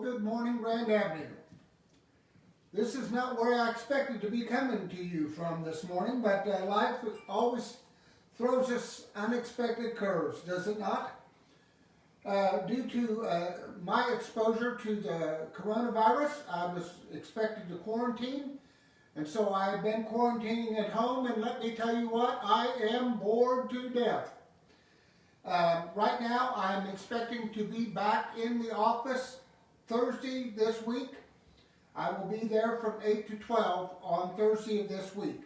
good morning, Grand Avenue. This is not where I expected to be coming to you from this morning, but life always throws us unexpected curves, does it not? Due to my exposure to the coronavirus, I was expected to quarantine, and so I've been quarantining at home, and let me tell you what, I am bored to death. Right now, I'm expecting to be back in the office Thursday this week. I will be there from 8 to 12 on Thursday of this week.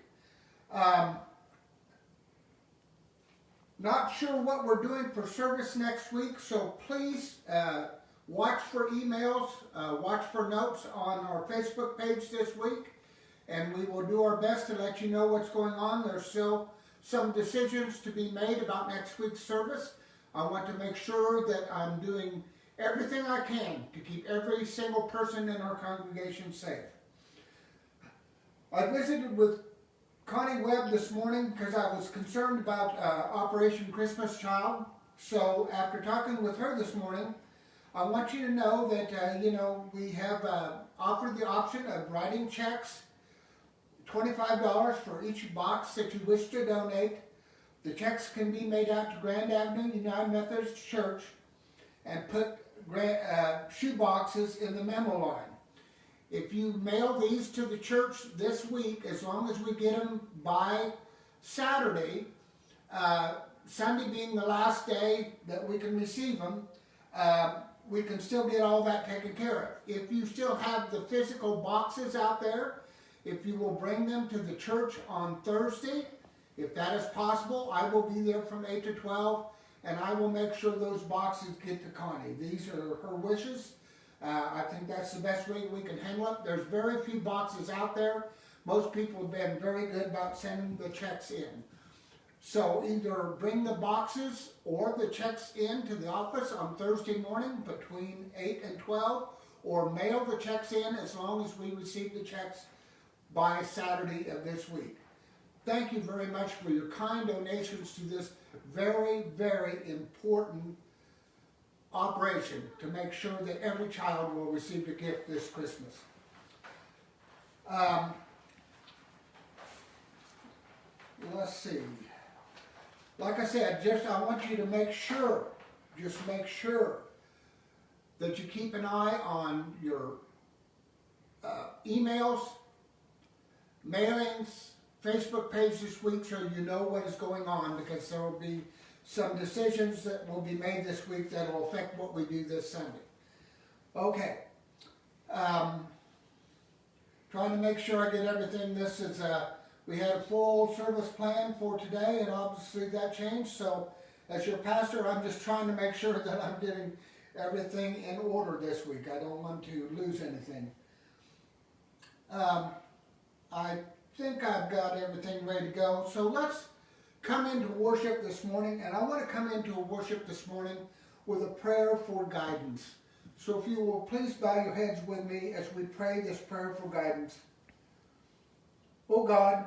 Not sure what we're doing for service next week, so please watch for emails, watch for notes on our Facebook page this week, and we will do our best to let you know what's going on. There's still some decisions to be made about next week's service. I want to make sure that I'm doing everything I can to keep every single person in our congregation safe. I visited with Connie Webb this morning because I was concerned about Operation Christmas Child. So after talking with her this morning, I want you to know that we have offered the option of writing checks, $25 for each box that you wish to donate. The checks can be made out to Grand Avenue United Methodist Church and put shoe boxes in the memo line. If you mail these to the church this week, as long as we get them by Saturday, Sunday being the last day that we can receive them, we can still get all that taken care of. If you still have the physical boxes out there, if you will bring them to the church on Thursday, if that is possible, I will be there from 8 to 12, and I will make sure those boxes get to Connie. These are her wishes. I think that's the best way we can handle it. There's very few boxes out there. Most people have been very good about sending the checks in. So either bring the boxes or the checks in to the office on Thursday morning between 8 and 12, or mail the checks in as long as we receive the checks by Saturday of this week. Thank you very much for your kind donations to this very, very important operation to make sure that every child will receive a gift this Christmas. Let's see. Like I said, I want you to make sure that you keep an eye on your emails, mailings, Facebook page this week so you know what is going on, because there will be some decisions that will be made this week that will affect what we do this Sunday. Okay. Trying to make sure I get everything. This is we had a full service plan for today, and obviously that changed. So as your pastor, I'm just trying to make sure that I'm getting everything in order this week. I don't want to lose anything. I think I've got everything ready to go. So let's come into worship this morning, and I want to come into worship this morning with a prayer for guidance. So if you will please bow your heads with me as we pray this prayer for guidance. Oh God,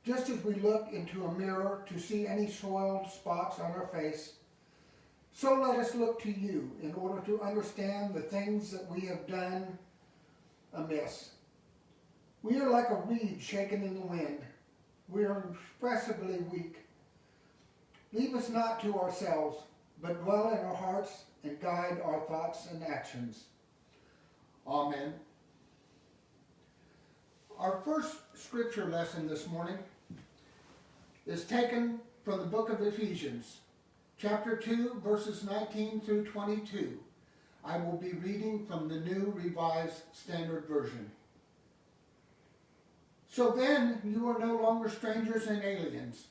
just as we look into a mirror to see any soiled spots on our face, so let us look to you in order to understand the things that we have done amiss. We are like a reed shaken in the wind. We are inexpressibly weak. Leave us not to ourselves, but dwell in our hearts and guide our thoughts and actions. Amen. Our first scripture lesson this morning is taken from the book of Ephesians, chapter 2, verses 19 through 22. I will be reading from the New Revised Standard Version. So then you are no longer strangers and aliens,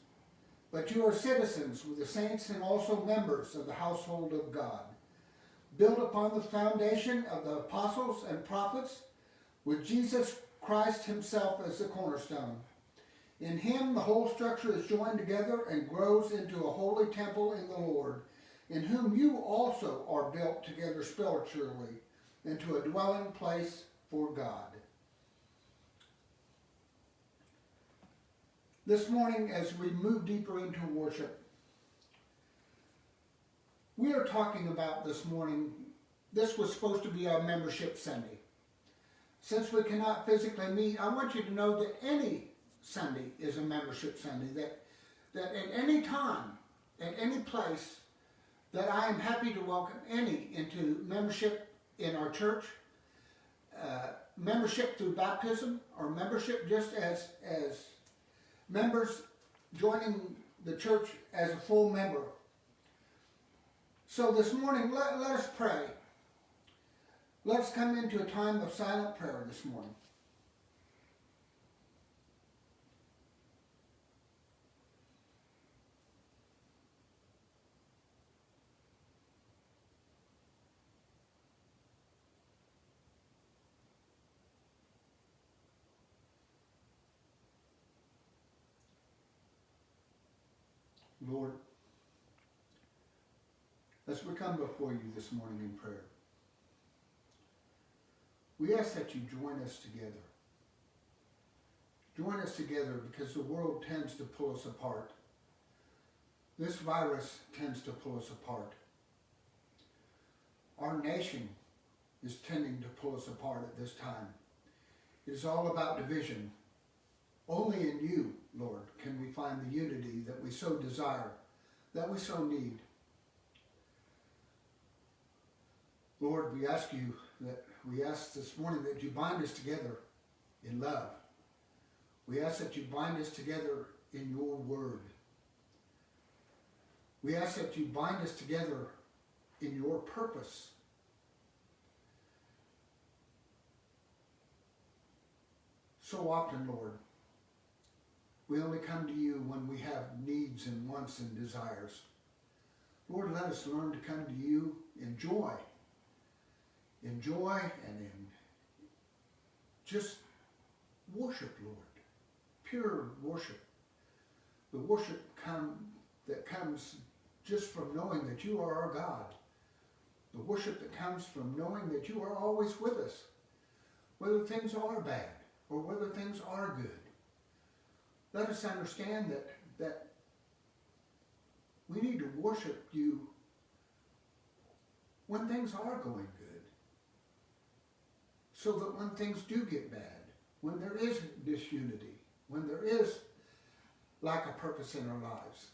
but you are citizens with the saints and also members of the household of God, built upon the foundation of the apostles and prophets, with Jesus Christ himself as the cornerstone. In him the whole structure is joined together and grows into a holy temple in the Lord, in whom you also are built together spiritually into a dwelling place for God. This morning, as we move deeper into worship, we are talking about this morning this was supposed to be our membership Sunday. Since we cannot physically meet, I want you to know that any Sunday is a membership Sunday. That at any time, at any place, that I am happy to welcome any into membership in our church, membership through baptism, or membership just as members joining the church as a full member. So this morning, let us pray. Let's come into a time of silent prayer this morning. Lord, as we come before you this morning in prayer, we ask that you join us together. Join us together because the world tends to pull us apart. This virus tends to pull us apart. Our nation is tending to pull us apart at this time. It is all about division. Only in you, Lord, can we find the unity that we so desire, that we so need. Lord, we ask this morning that you bind us together in love. We ask that you bind us together in your word. We ask that you bind us together in your purpose. So often, Lord, we only come to you when we have needs and wants and desires. Lord, let us learn to come to you in joy. In joy and in just worship, Lord. Pure worship. The worship that comes just from knowing that you are our God. The worship that comes from knowing that you are always with us. Whether things are bad or whether things are good. Let us understand that we need to worship you when things are going good. So that when things do get bad, when there is disunity, when there is lack of purpose in our lives,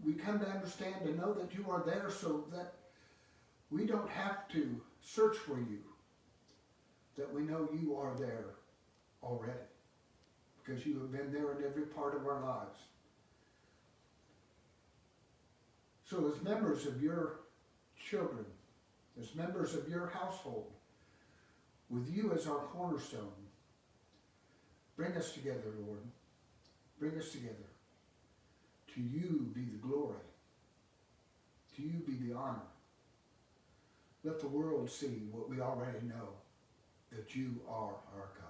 we come to understand and know that you are there so that we don't have to search for you, that we know you are there already. Because you have been there in every part of our lives. So as members of your children, as members of your household, with you as our cornerstone, bring us together, Lord. Bring us together. To you be the glory. To you be the honor. Let the world see what we already know, that you are our God.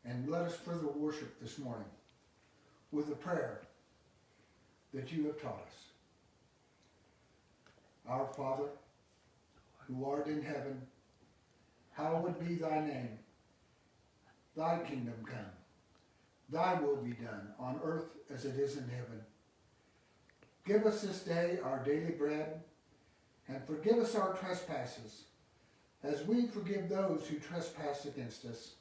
And let us further worship this morning with a prayer that you have taught us. Our Father, who art in heaven, hallowed be thy name. Thy kingdom come. Thy will be done on earth as it is in heaven. Give us this day our daily bread, and forgive us our trespasses, as we forgive those who trespass against us.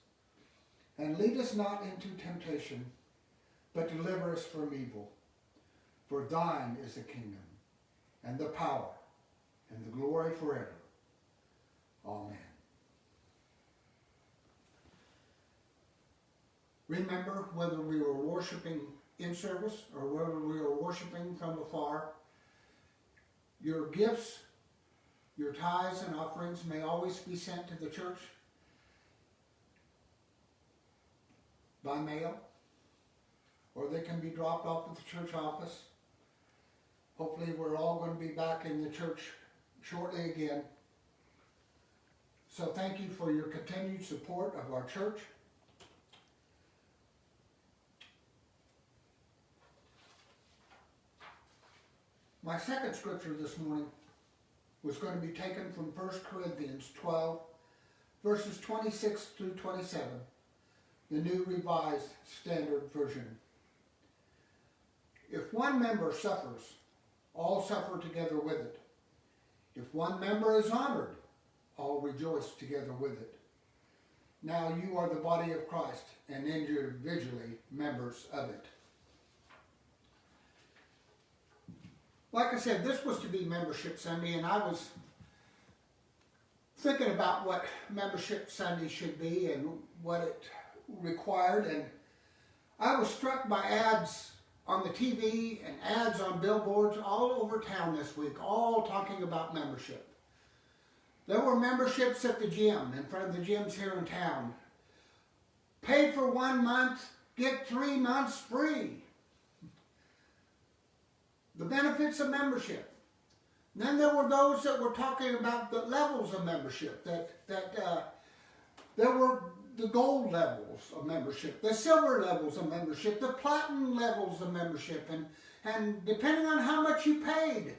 And lead us not into temptation, but deliver us from evil. For thine is the kingdom, and the power, and the glory forever. Amen. Remember, whether we were worshiping in service or whether we were worshiping from afar, your gifts, your tithes and offerings may always be sent to the church by mail, or they can be dropped off at the church office. Hopefully we're all going to be back in the church shortly again. So thank you for your continued support of our church. My second scripture this morning was going to be taken from 1 Corinthians 12, verses 26 through 27. The New Revised Standard Version. If one member suffers, all suffer together with it. If one member is honored, all rejoice together with it. Now you are the body of Christ and individually members of it. Like I said, this was to be Membership Sunday, and I was thinking about what Membership Sunday should be and what it required, and I was struck by ads on the TV and ads on billboards all over town this week, all talking about membership. There were memberships at the gym, in front of the gyms here in town. Pay for 1 month, get 3 months free. The benefits of membership. Then there were those that were talking about the levels of membership, there were the gold levels of membership, the silver levels of membership, the platinum levels of membership, and depending on how much you paid,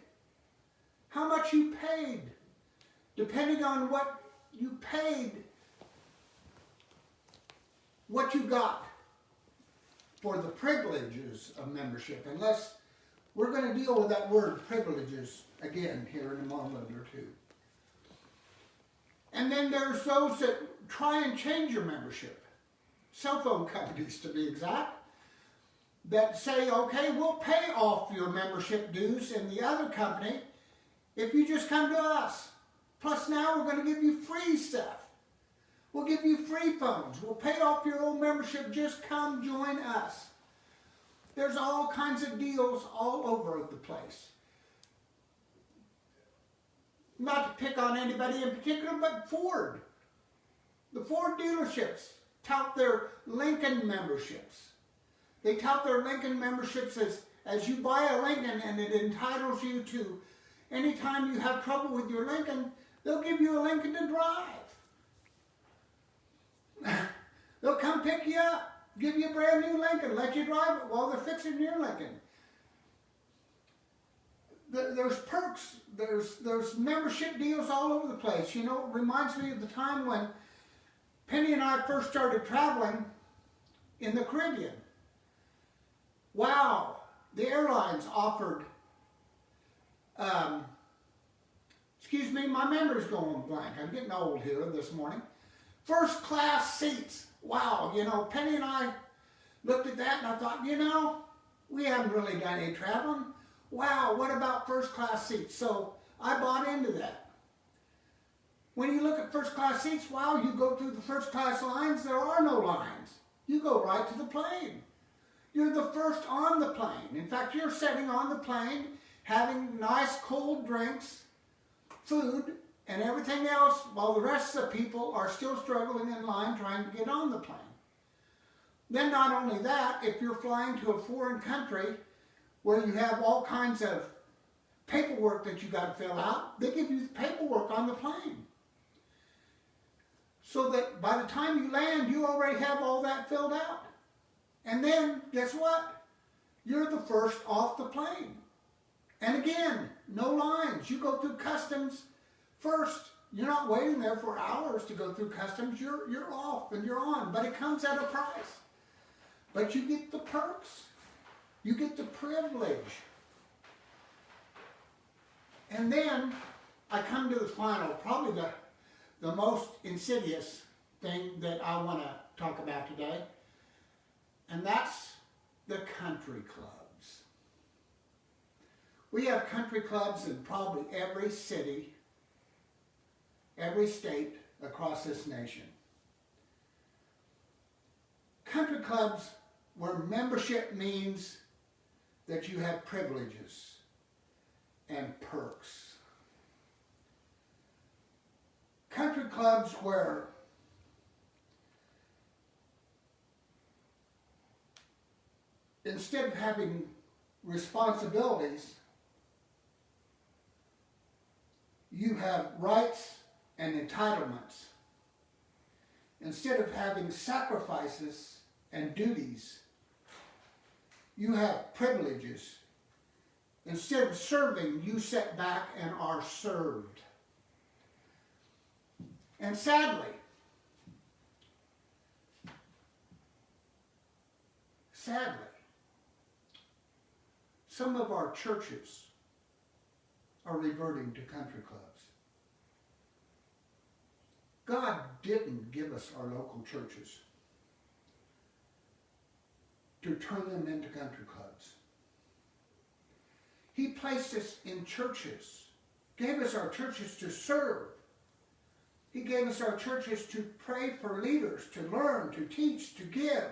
depending on what you paid, what you got for the privileges of membership. Unless we're going to deal with that word privileges again here in a moment or two. And then there's those that try and change your membership. Cell phone companies, to be exact, that say, okay, we'll pay off your membership dues in the other company if you just come to us. Plus now we're going to give you free stuff. We'll give you free phones. We'll pay off your old membership. Just come join us. There's all kinds of deals all over the place. Not to pick on anybody in particular, but Ford. The Ford dealerships tout their Lincoln memberships. They tout their Lincoln memberships as you buy a Lincoln and it entitles you to, anytime you have trouble with your Lincoln, they'll give you a Lincoln to drive. They'll come pick you up, give you a brand new Lincoln, let you drive it while they're fixing your Lincoln. There's perks, there's membership deals all over the place. You know, it reminds me of the time when Penny and I first started traveling in the Caribbean. Wow, the airlines offered, excuse me, my memory's going blank. I'm getting old here this morning. First class seats. Wow, you know, Penny and I looked at that and I thought, you know, we haven't really done any traveling. Wow, what about first class seats? So I bought into that. When you look at first class seats, wow, you go through the first class lines, there are no lines. You go right to the plane. You're the first on the plane. In fact, you're sitting on the plane, having nice cold drinks, food, and everything else, while the rest of the people are still struggling in line trying to get on the plane. Then not only that, if you're flying to a foreign country where you have all kinds of paperwork that you got to fill out, they give you the paperwork on the plane. So that by the time you land, you already have all that filled out. And then, guess what? You're the first off the plane. And again, no lines. You go through customs first. You're not waiting there for hours to go through customs. You're off and you're on. But it comes at a price. But you get the perks. You get the privilege. And then I come to the final, probably the most insidious thing that I want to talk about today. And that's the country clubs. We have country clubs in probably every city, every state across this nation. Country clubs where membership means that you have privileges and perks. Country clubs where instead of having responsibilities, you have rights and entitlements. Instead of having sacrifices and duties, you have privileges. Instead of serving, you sit back and are served. And sadly, some of our churches are reverting to country clubs. God didn't give us our local churches to turn them into country clubs. He placed us in churches, gave us our churches to serve. He gave us our churches to pray for leaders, to learn, to teach, to give,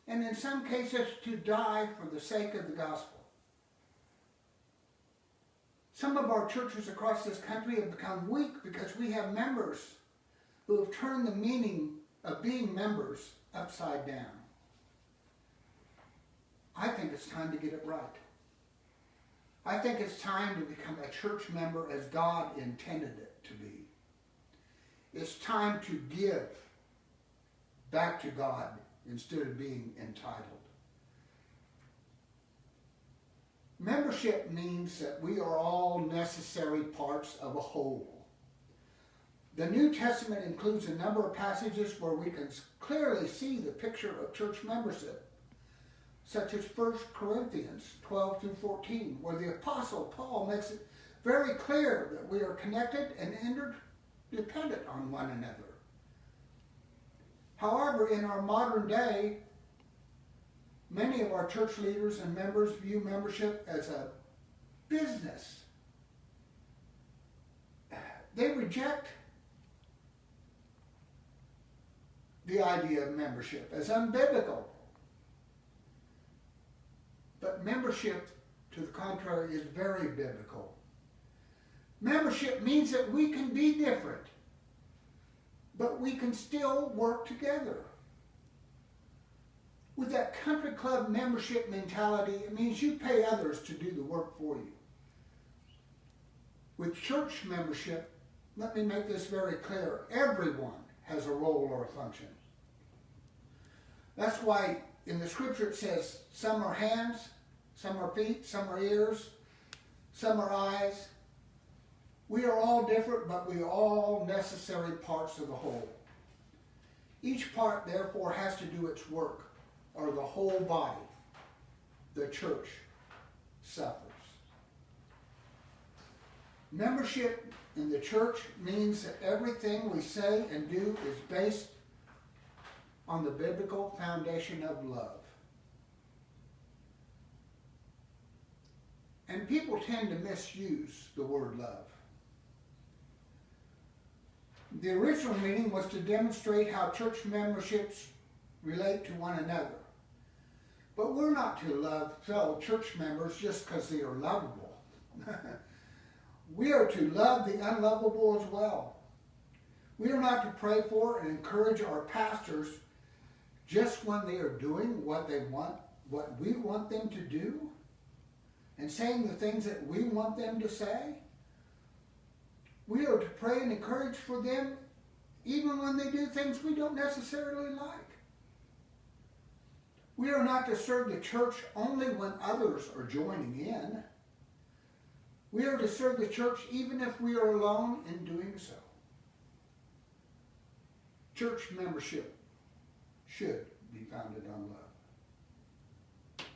and in some cases to die for the sake of the gospel. Some of our churches across this country have become weak because we have members who have turned the meaning of being members upside down. I think it's time to get it right. I think it's time to become a church member as God intended it to be. It's time to give back to God instead of being entitled. Membership means that we are all necessary parts of a whole. The New Testament includes a number of passages where we can clearly see the picture of church membership, such as 1 Corinthians 12 through 14, where the Apostle Paul makes it very clear that we are connected and interdependent on one another. However, in our modern day, many of our church leaders and members view membership as a business. They reject the idea of membership as unbiblical. But membership, to the contrary, is very biblical. Membership means that we can be different, but we can still work together. With that country club membership mentality, it means you pay others to do the work for you. With church membership, let me make this very clear. Everyone has a role or a function. That's why in the scripture it says, some are hands, some are feet, some are ears, some are eyes. We are all different, but we are all necessary parts of the whole. Each part, therefore, has to do its work, or the whole body, the church, suffers. Membership in the church means that everything we say and do is based on the biblical foundation of love. And people tend to misuse the word love. The original meaning was to demonstrate how church memberships relate to one another. But we're not to love fellow church members just because they are lovable. We are to love the unlovable as well. We are not to pray for and encourage our pastors just when they are doing what they want, what we want them to do, and saying the things that we want them to say. We are to pray and encourage for them even when they do things we don't necessarily like. We are not to serve the church only when others are joining in. We are to serve the church even if we are alone in doing so. Church membership should be founded on love.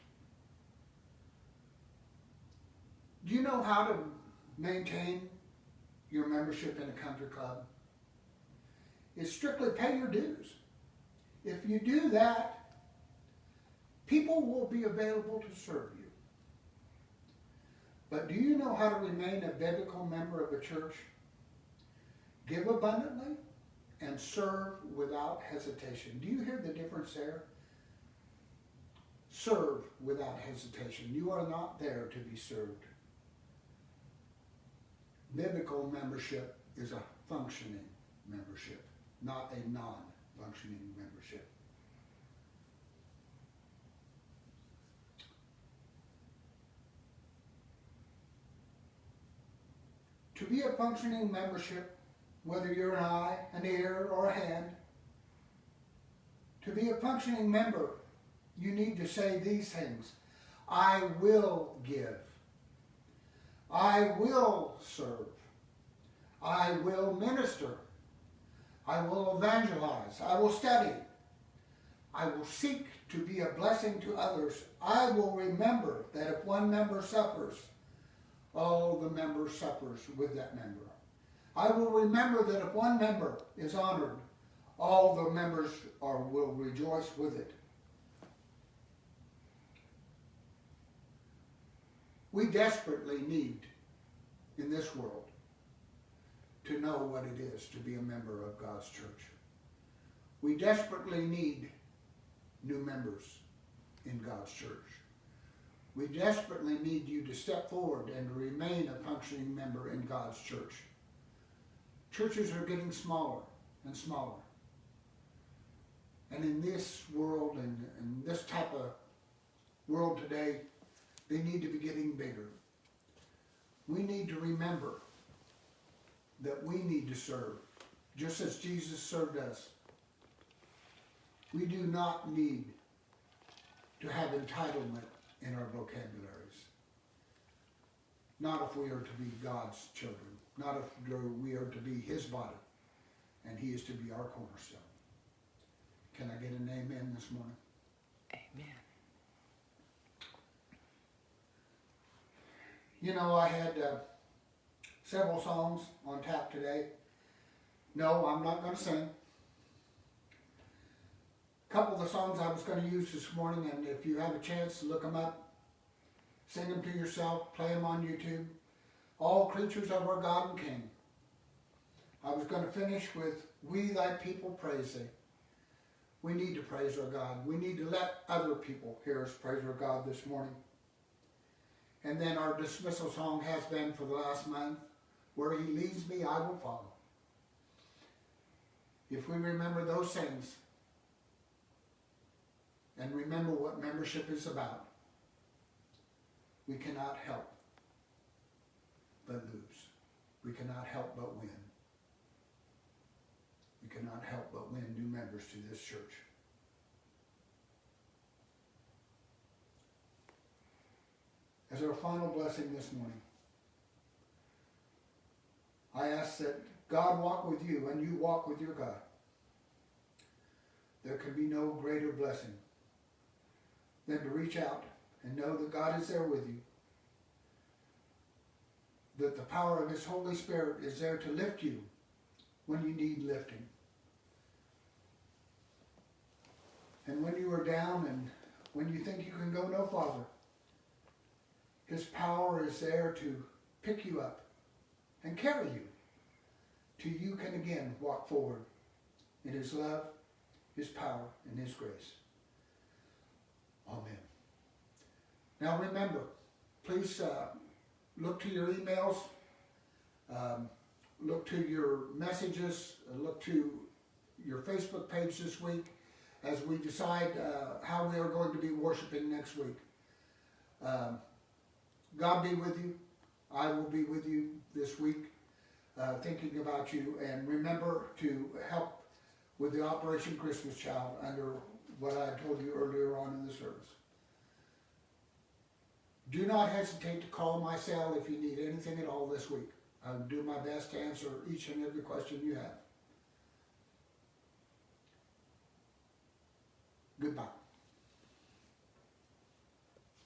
Do you know how to maintain your membership in a country club? It's strictly pay your dues. If you do that, people will be available to serve you. But do you know how to remain a biblical member of a church? Give abundantly and serve without hesitation. Do you hear the difference there? Serve without hesitation. You are not there to be served. Biblical membership is a functioning membership, not a non-functioning membership. To be a functioning membership, whether you're an eye, an ear, or a hand, to be a functioning member, you need to say these things. I will give. I will serve. I will minister. I will evangelize. I will study. I will seek to be a blessing to others. I will remember that if one member suffers, all the member suffers with that member. I will remember that if one member is honored, all the members will rejoice with it. We desperately need, in this world, to know what it is to be a member of God's church. We desperately need new members in God's church. We desperately need you to step forward and remain a functioning member in God's church. Churches are getting smaller and smaller. And in this world and in this type of world today, they need to be getting bigger. We need to remember that we need to serve, just as Jesus served us. We do not need to have entitlement in our vocabularies. Not if we are to be God's children. Not if we are to be His body, and He is to be our cornerstone. Can I get an amen this morning? Amen. You know, I had several songs on tap today. No, I'm not going to sing. A couple of the songs I was going to use this morning, and if you have a chance to look them up, sing them to yourself, play them on YouTube. All creatures of our God and King. I was going to finish with, we thy people praise thee. We need to praise our God. We need to let other people hear us praise our God this morning. And then our dismissal song has been for the last month, where He leads me, I will follow. If we remember those things, and remember what membership is about, we cannot help but lose. We cannot help but win. We cannot help but win new members to this church. As our final blessing this morning, I ask that God walk with you and you walk with your God. There could be no greater blessing than to reach out and know that God is there with you. That the power of His Holy Spirit is there to lift you when you need lifting. And when you are down and when you think you can go no farther, His power is there to pick you up and carry you till you can again walk forward in His love, His power, and His grace. Amen. Now remember, please look to your emails, look to your messages, look to your Facebook page this week as we decide how we are going to be worshiping next week. God be with you. I will be with you this week, thinking about you. And remember to help with the Operation Christmas Child under what I told you earlier on in the service. Do not hesitate to call my cell if you need anything at all this week. I'll do my best to answer each and every question you have. Goodbye.